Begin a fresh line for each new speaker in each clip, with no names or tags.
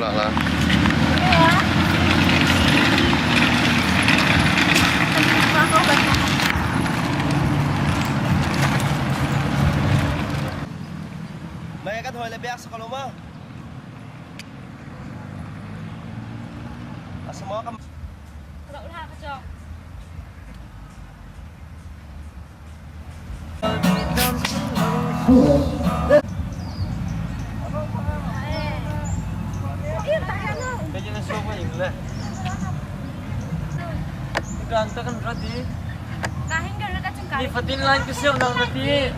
Wala lang. May kan hole biak sa kaluma. Asa mo ka?
Wala ulah ka jok.
Kaya na sopa yung le. Ganta kan berarti.
Kahin ka na kacang kari.
Lipatin lang kasi yung nang berarti.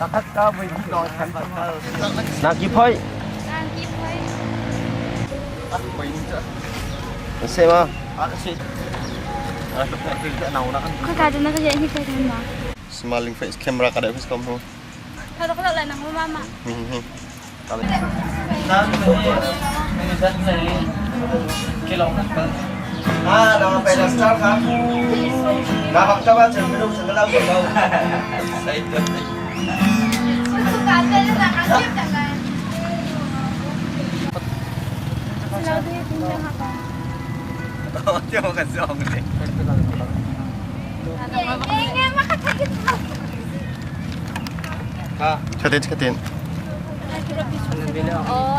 Takat ka boy dito kan bakal.
Nakipoy.
Ang kipoy.
Boy dito.
Kasi mo.
Kasi. Kita nauna kan.
Kakado na kaya hindi pwede mo.
Smiling face camera kada face kom ho.
Kalau kalau lang ng mama.
Kali.
Nami ni dan ni kilometer.
Nama pedas star kan? Nama kawan sebelum segelang berbau.
Saya itu.
Suka ada na kasip tangan. Selalu dia tinggal apa?
Oh, dia makan song ni.
Ingin makakakit mo.
Katin katin.
Oh,